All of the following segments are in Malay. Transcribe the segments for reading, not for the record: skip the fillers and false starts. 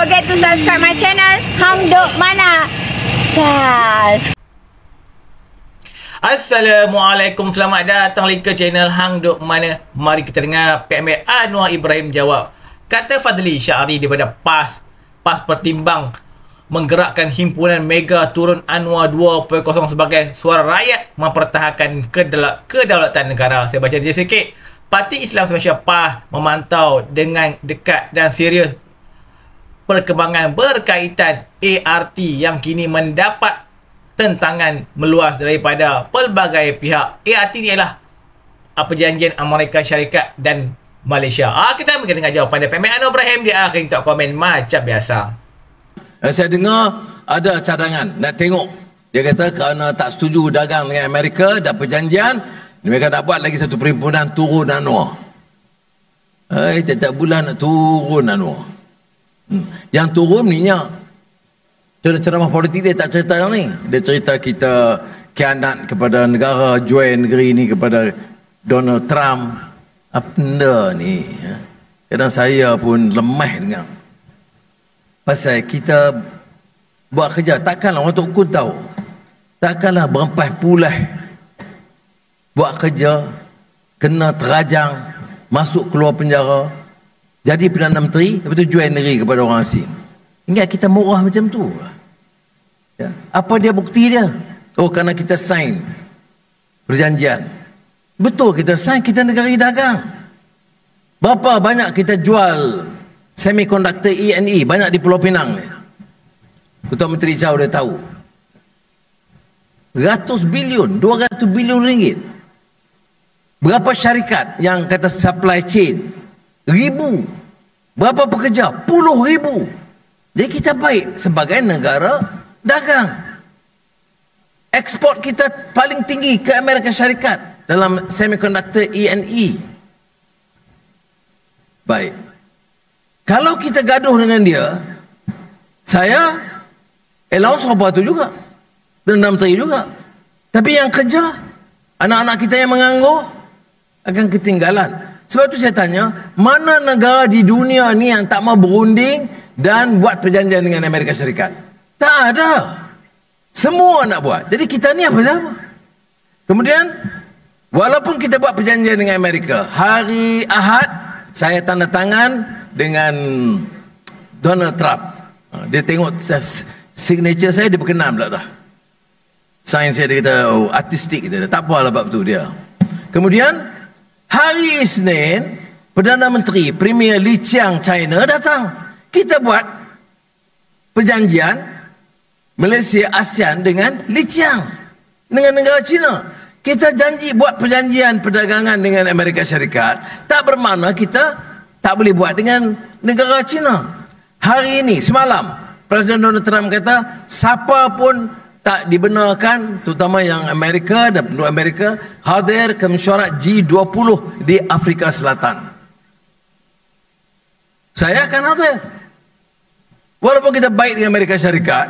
forget to subscribe my channel Hang Duk Mana. Assalamualaikum, selamat datang lagi ke channel Hang Duk Mana. Mari kita dengar PMA Anwar Ibrahim jawab. Kata Fadli Syahri daripada PAS pertimbang menggerakkan himpunan mega turun Anwar 2.0 sebagai suara rakyat mempertahankan kedaulatan negara. Saya baca dia sikit. Parti Islam Malaysia PAS memantau dengan dekat dan serius perkembangan berkaitan ART yang kini mendapat tentangan meluas daripada pelbagai pihak. ART ni ialah perjanjian Amerika Syarikat dan Malaysia. Kita mungkin dengar jawapan daripada PMA Anwar Ibrahim. Dia akan tak komen macam biasa. Saya dengar ada cadangan nak tengok. Dia kata kerana tak setuju dagang dengan Amerika dan perjanjian, mereka tak buat lagi satu perhimpunan turun Anwar. Tiap-tiap bulan nak turun Anwar. Yang turun minyak. Ceramah politik dia tak cerita yang ni. Dia cerita kita khianat kepada negara, jual negeri ni kepada Donald Trump. Apa benda ni? Kadang saya pun lemah dengar. Pasal kita buat kerja, takkanlah orang Tok Kun tahu. Takkanlah berempas pulih buat kerja, kena terajang, masuk keluar penjara, jadi Perdana Menteri, lepas tu jual negeri kepada orang asing. Ingat kita murah macam tu. Ya. Apa dia bukti dia? Oh, kerana kita sign perjanjian. Betul kita sign, kita negara dagang. Berapa banyak kita jual semiconductor E&E banyak di Pulau Pinang ni. Ketua Menteri Jauh dia tahu. Ratus bilion, 200 bilion ringgit. Berapa syarikat yang kata supply chain? Ribu. Berapa pekerja? Puluh ribu. Jadi kita baik sebagai negara dagang. Ekspor kita paling tinggi ke Amerika Syarikat dalam semiconductor E&E. Baik. Kalau kita gaduh dengan dia, saya allowance apa tu juga. Perdana Menteri juga. Tapi yang kerja, anak-anak kita yang menganggur akan ketinggalan. Sebab tu saya tanya, mana negara di dunia ni yang tak mau berunding dan buat perjanjian dengan Amerika Syarikat? Tak ada. Semua nak buat. Jadi kita ni apa-apa. Kemudian, walaupun kita buat perjanjian dengan Amerika, hari Ahad saya tanda tangan dengan Donald Trump. Dia tengok signature saya, dia berkenan pula dah. Sign saya, dia kata, oh, artistik. Dia tak apalah bab tu dia. Kemudian, hari Isnin, Perdana Menteri Premier Li Qiang China datang. Kita buat perjanjian Malaysia ASEAN dengan Li Qiang, dengan negara China. Kita janji buat perjanjian perdagangan dengan Amerika Syarikat, tak bermakna kita tak boleh buat dengan negara China. Hari ini, semalam, Presiden Donald Trump kata, siapa pun tak dibenarkan, terutama yang Amerika dan penduduk Amerika, hadir ke mesyuarat G20 di Afrika Selatan. Saya akan hadir. Walaupun kita baik dengan Amerika Syarikat,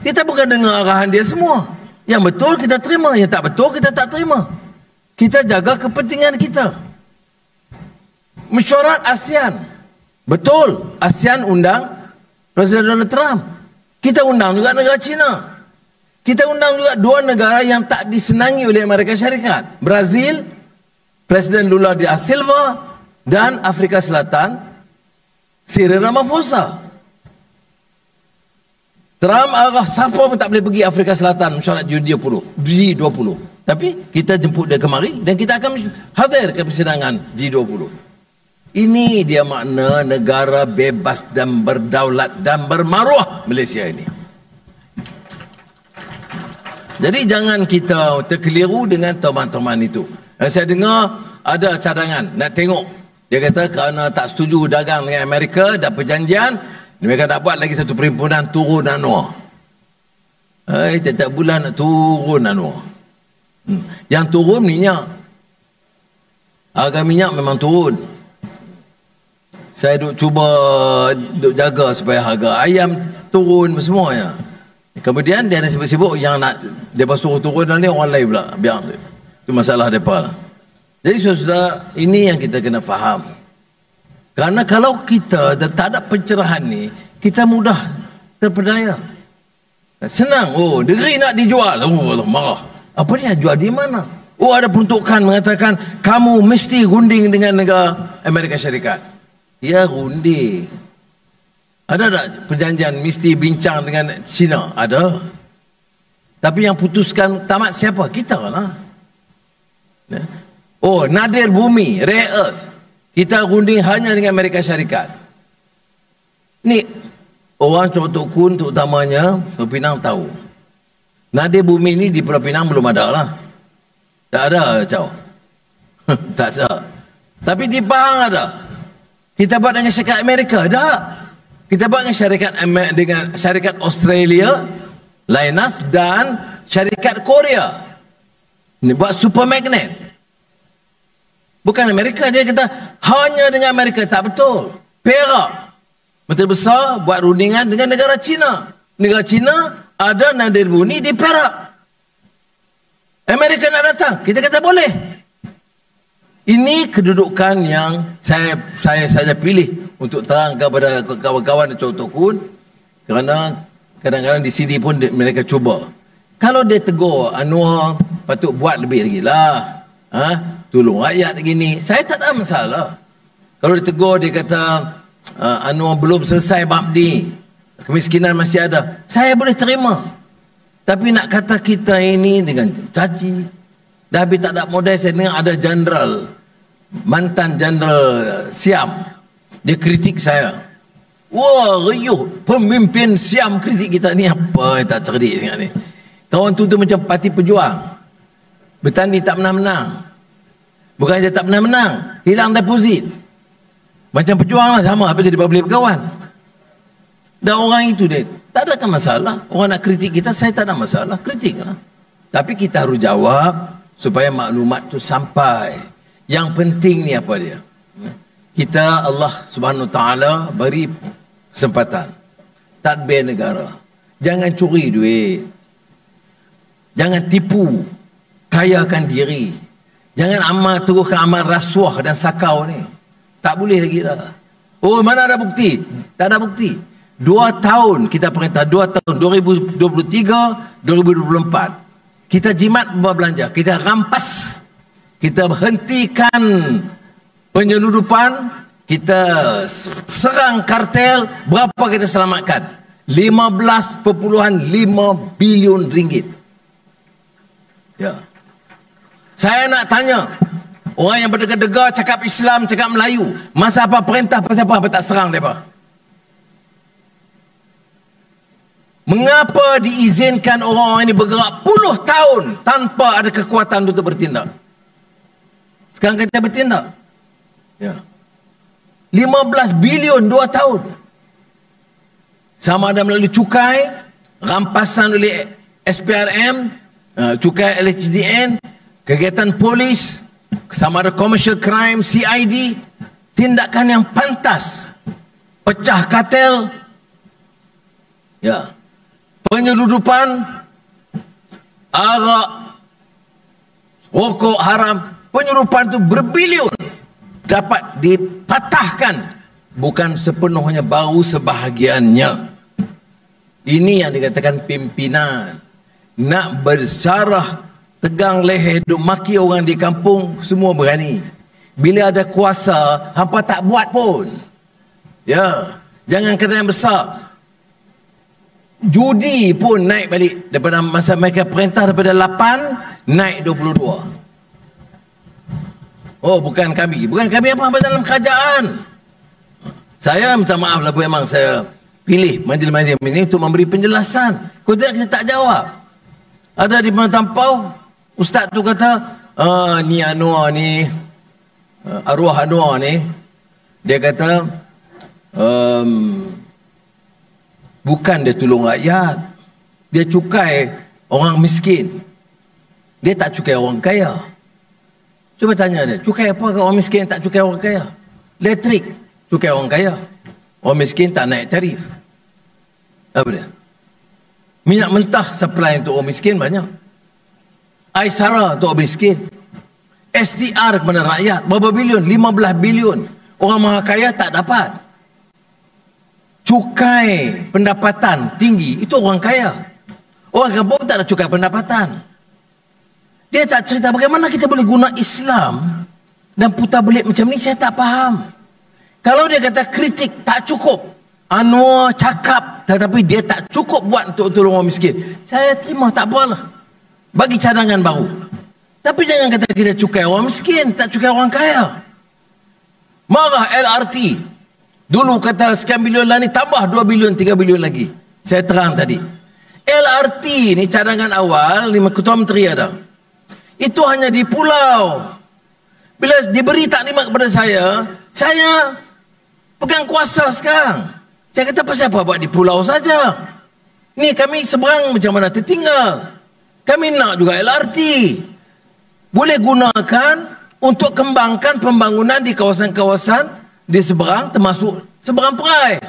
kita bukan dengar arahan dia semua. Yang betul kita terima, yang tak betul kita tak terima. Kita jaga kepentingan kita. Mesyuarat ASEAN, betul, ASEAN undang Presiden Donald Trump. Kita undang juga negara China. Kita undang juga dua negara yang tak disenangi oleh Amerika Syarikat. Brazil, Presiden Lula da Silva, dan Afrika Selatan, Cyril Ramaphosa. Trump arah siapa pun tak boleh pergi Afrika Selatan mesyuarat G20. Tapi kita jemput dia kemari dan kita akan hadir ke persidangan G20. Ini dia makna negara bebas dan berdaulat dan bermaruah Malaysia ini. Jadi jangan kita terkeliru dengan teman-teman itu. Saya dengar ada cadangan nak tengok. Dia kata kerana tak setuju dagang dengan Amerika dan perjanjian, mereka tak buat lagi satu perhimpunan turun Anwar. Tiap-tiap bulan nak turun Anwar. Yang turun minyak. Harga minyak memang turun. Saya cuba jaga supaya harga ayam turun semuanya. Kemudian dia ada sibuk-sibuk yang nak dia suruh turun nanti orang lain pula. Biar itu masalah mereka lah. Jadi saudara, ini yang kita kena faham. Kerana kalau kita tak ada pencerahan ni, kita mudah terpedaya. Senang. Oh, negeri nak dijual. Oh, Allah marah. Apa dia jual di mana? Oh, ada peruntukan mengatakan kamu mesti runding dengan negara Amerika Syarikat. Ya, runding. Ada tak perjanjian mesti bincang dengan China? Ada. Tapi yang putuskan tamat siapa? Kita lah. Oh, nadir bumi, rare earth. Kita runding hanya dengan Amerika Syarikat. Ni orang Choto Kun terutamanya Pulau Pinang tahu. Nadir bumi ni di Pulau Pinang belum ada lah. Tak ada, Chow. Tak ada. Tapi di Pahang ada. Kita buat dengan syarikat Amerika, ada. Kita buat dengan syarikat Australia, Linus, dan syarikat Korea. Ini buat super magnet. Bukan Amerika, dia kata hanya dengan Amerika. Tak betul. Perak Menteri Besar buat rundingan dengan negara China. Negara China ada nadir bumi di Perak. Amerika nak datang, kita kata boleh. Ini kedudukan yang saya pilih untuk terang kepada kawan-kawan di Choto Kun, kerana kadang-kadang di sini pun mereka cuba. Kalau dia tegur Anwar, patut buat lebih lagi lah. Tolong rakyat gini, saya tak ada masalah. Kalau dia tegur, dia kata Anwar belum selesai bab ni, kemiskinan masih ada, saya boleh terima. Tapi nak kata kita ini dengan caci, dah habis tak ada modal. Saya dengar ada jeneral, mantan jeneral Siam, dia kritik saya. Wah, riuh, pemimpin Siam kritik kita ni. Apa yang tak cerdik sangat ni. Kawan tu macam parti pejuang, bertanding tak menang-menang. Bukan saja tak menang-menang, hilang deposit. Macam pejuang lah, sama apa jadi boleh berkawan. Dan orang itu dia tak ada masalah. Orang nak kritik kita, saya tak ada masalah, kritik lah. Tapi kita harus jawab supaya maklumat tu sampai. Yang penting ni apa dia? Kita, Allah Subhanahu Taala beri kesempatan tadbir negara. Jangan curi duit, jangan tipu, kayakan diri, jangan amal teruskan amal rasuah dan sakau ni. Tak boleh lagi dah. Oh, mana ada bukti? Tak ada bukti. 2 tahun kita perintah, 2 tahun, 2023, 2024. Kita jimat berbelanja, kita rampas, kita hentikan penyeludupan, kita serang kartel. Berapa kita selamatkan? 15.5 bilion ringgit. Ya. Saya nak tanya, orang yang berdegar-degar cakap Islam, cakap Melayu, masa apa perintah pasal apa tak serang mereka? Mengapa diizinkan orang-orang ini bergerak puluh tahun tanpa ada kekuatan untuk bertindak? Sekarang kita bertindak. Ya. 15 bilion 2 tahun. Sama ada melalui cukai, rampasan oleh SPRM, cukai LHDN, kegiatan polis, sama ada commercial crime, CID, tindakan yang pantas, pecah kartel, ya, penyeludupan, arak, rokok haram, penyeludupan itu berbilion dapat dipatahkan, bukan sepenuhnya, baru sebahagiannya. Ini yang dikatakan pimpinan nak bersarah, tegang leher, duk maki orang di kampung, semua berani. Bila ada kuasa, hampa tak buat pun. Ya, jangan kata yang besar. Judi pun naik balik daripada masa mereka perintah, daripada 8 naik 22. Oh, bukan kami apa dalam kerajaan. Saya minta maaf lah, memang saya pilih majlis-majlis ini untuk memberi penjelasan. Kalau tidak kita tak jawab. Ada di mana tampau, ustaz tu kata, ni Anwar ni, arwah Anwar ni, dia kata, bukan dia tolong rakyat, dia cukai orang miskin, dia tak cukai orang kaya. Cuba tanya dia, cukai apa ke orang miskin, tak cukai orang kaya? Elektrik, cukai orang kaya. Orang miskin tak naik tarif. Apa dia? Minyak mentah supply untuk orang miskin banyak. Aisara untuk orang miskin. SDR kepada rakyat berapa bilion? 15 bilion. Orang maha kaya tak dapat. cukai pendapatan tinggi, itu orang kaya. Orang kampung tak ada cukai pendapatan. Dia tak cerita bagaimana kita boleh guna Islam dan putar belit macam ni, saya tak faham. Kalau dia kata kritik tak cukup, Anwar cakap tetapi dia tak cukup buat untuk tolong orang miskin, saya terima, tak apalah, bagi cadangan baru. Tapi jangan kata kita cukai orang miskin, tak cukai orang kaya. Marah LRT, dulu kata sekian bilion lah ni, tambah 2 bilion 3 bilion lagi. Saya terang tadi, LRT ni cadangan awal 5 ketua menteri ada, itu hanya di pulau. Bila diberi taklimat kepada saya pegang kuasa sekarang. Saya kata pasal apa buat di pulau saja? Ni kami seberang macam mana tertinggal. Kami nak juga LRT. Boleh gunakan untuk kembangkan pembangunan di kawasan-kawasan di seberang, termasuk seberang Perai.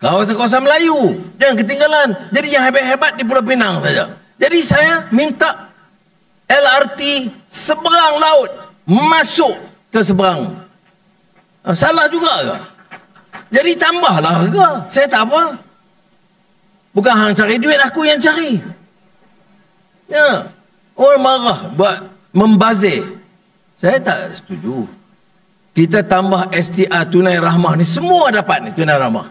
Kawasan-kawasan Melayu. Jangan ketinggalan. Jadi yang hebat-hebat di Pulau Pinang saja. Jadi saya minta LRT seberang laut masuk ke seberang. Salah juga ke? Jadi tambahlah ke? Saya tak apa. Bukan hang cari duit, aku yang cari. Ya. Orang marah buat membazir. Saya tak setuju. Kita tambah STR tunai rahmah ni, semua dapat ni tunai rahmah.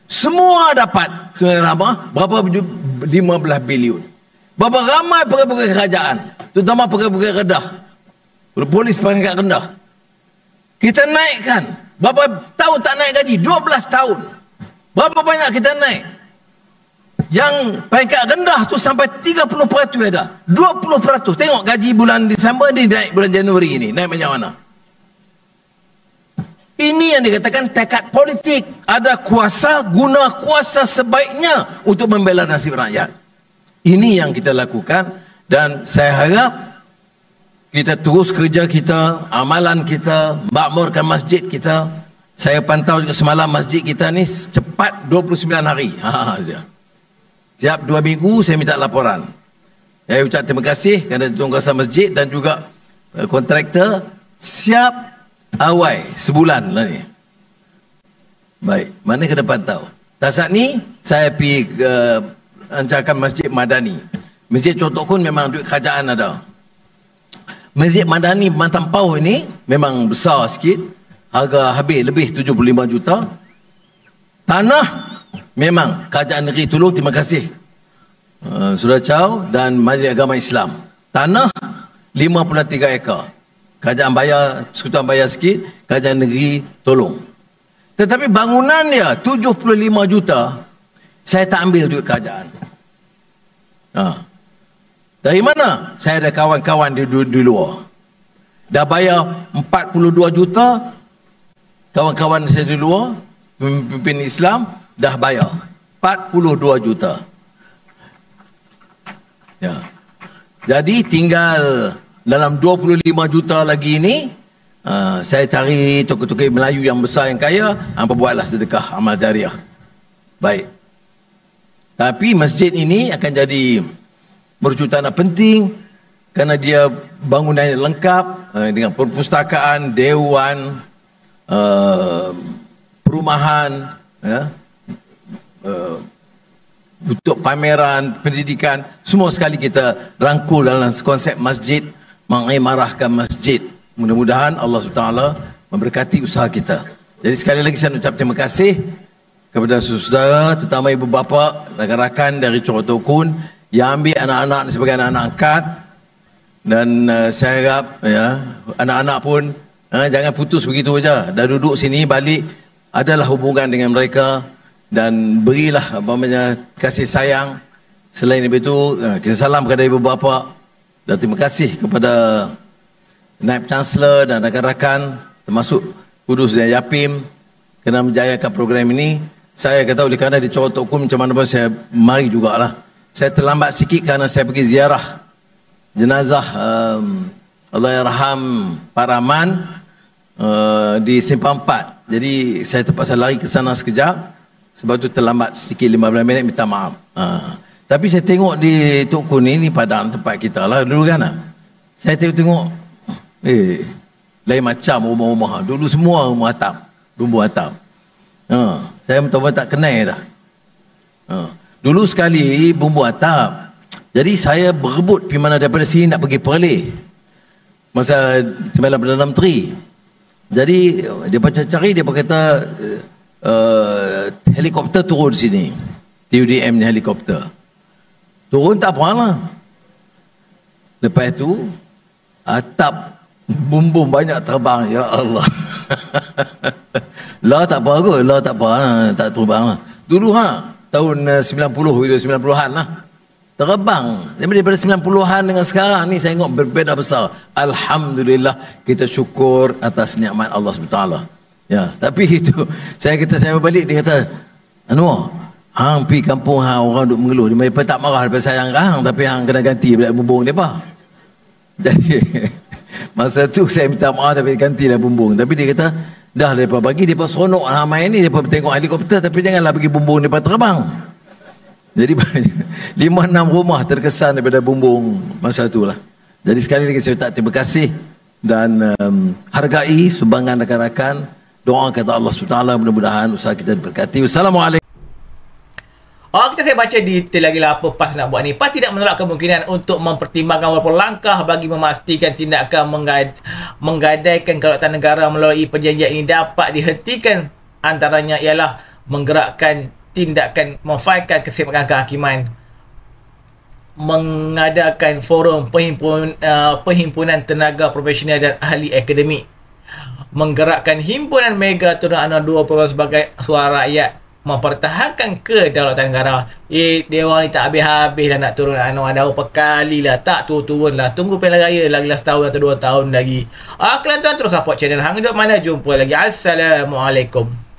Semua dapat tunai rahmah. Berapa? 15 bilion. Berapa ramai pegawai kerajaan, terutama pegawai Kedah, polis pangkat rendah, kita naikkan. Berapa tahun tak naik gaji? 12 tahun. Berapa banyak kita naik? Yang peringkat rendah tu sampai 30% ada. 20%. Tengok gaji bulan Disember ni naik bulan Januari ni. Naik macam mana? Ini yang dikatakan tekad politik. Ada kuasa, guna kuasa sebaiknya untuk membela nasib rakyat. Ini yang kita lakukan. Dan saya harap kita terus kerja kita, amalan kita, makmurkan masjid kita. Saya pantau juga semalam masjid kita ni cepat 29 hari. Tiap 2 minggu saya minta laporan. Saya ucap terima kasih kerana tuan-tuan masjid dan juga kontraktor siap awal sebulan lah ni. Baik, mana kena pantau. Saat ni saya pergi ancarkan Masjid Madani. Masjid Chotok Kun memang duit kerajaan ada. Masjid Madani Matampau ini memang besar sikit, harga habis lebih 75 juta. Tanah memang kerajaan negeri tolong, terima kasih Surah Chow dan Majlis Agama Islam. Tanah 53 ekar. Kerajaan bayar, Sekutuan bayar sikit, kerajaan negeri tolong. Tetapi bangunan dia 75 juta, saya tak ambil duit kerajaan. Dari mana? Saya ada kawan-kawan di luar. Dah bayar 42 juta. Kawan-kawan saya di luar, pemimpin Islam, dah bayar 42 juta. Ya. Jadi tinggal dalam 25 juta lagi ini, saya cari tokoh-tokoh Melayu yang besar, yang kaya, hampa buatlah sedekah amal jariah. Baik. Tapi masjid ini akan jadi mercutan penting kerana dia bangunannya lengkap dengan perpustakaan, dewan, perumahan, untuk pameran, pendidikan, semua sekali kita rangkul dalam konsep masjid, mengimarahkan masjid. Mudah-mudahan Allah SWT memberkati usaha kita. Jadi sekali lagi saya ucap terima kasih kepada saudara, terutama ibu bapa, rakan-rakan dari Chotok Kun yang ambil anak-anak sebagai anak-anak angkat. Dan saya harap anak-anak pun jangan putus begitu saja. Dah duduk sini, balik, adalah hubungan dengan mereka dan berilah kasih sayang. Selain itu, kita salam kepada ibu bapa dan terima kasih kepada Naib Chancellor dan rakan-rakan termasuk Kudus dan Yapim kerana menjayakan program ini. Saya kata oleh kerana di Chotok Kun macam mana pun saya mari jugalah. Saya terlambat sikit kerana saya pergi ziarah jenazah Allahyarham Pak Rahman di Simpang 4. Jadi saya terpaksa lari ke sana sekejap. Sebab tu terlambat sedikit 15 minit, minta maaf. Tapi saya tengok di Tok Kun ni padang tempat kita lah dulu kan. Saya tengok lain macam rumah-rumah. Dulu semua rumah atap, bumbu atap. Saya betul-betul tak kenal dah. Dulu sekali bumbu atap. Jadi saya berebut pergi mana daripada sini nak pergi Perlis. Masa 1963. Jadi dia cari, dia kata helikopter turun sini. TUDM ni helikopter. Turun tak apa lah. Lepas tu atap bumbung banyak terbang. Ya Allah. Lah tak apa kot. Lah tak apa lah. Tak terbang lah. Dulu tahun 90-an lah. Terbang. Daripada 90-an dengan sekarang ni saya tengok berbeza besar. Alhamdulillah, kita syukur atas nikmat Allah SWT. Ya, tapi itu saya balik, dia kata, hang pergi kampung orang duk mengeluh. Dia tak marah daripada sayang hang, tapi hang kena ganti balik bumbung depa. Jadi masa tu saya minta maaf, tapi gantilah bumbung. Tapi dia kata, dah depa bagi, depa seronok main ni, depa tengok helikopter, tapi janganlah bagi bumbung depa terbang. Jadi 5-6 rumah terkesan daripada bumbung masa itulah. Jadi sekali lagi saya ucap terima kasih dan hargai sumbangan rakan-rakan. Doa kata Allah SWT, mudah-mudahan usaha kita diberkati. Wassalamualaikum. Kita saya baca detail lagi lah apa PAS nak buat ni. PAS tidak menolak kemungkinan untuk mempertimbangkan beberapa langkah bagi memastikan tindakan menggadaikan kedaulatan negara melalui perjanjian ini dapat dihentikan. Antaranya ialah menggerakkan tindakan memfailkan keseimbangan kehakiman, mengadakan forum perhimpunan tenaga profesional dan ahli akademik, menggerakkan himpunan mega turun anual 2 program sebagai suara rakyat, mempertahankan kedaulatan negara. Dia orang ni tak habis-habis dah nak turun anual, dah berapa kali lah tak turun lah. Tunggu pilihan raya lagi lah setahun atau 2 tahun lagi. Kalian tuan terus support channel Hang Hidup Mana. Jumpa lagi. Assalamualaikum.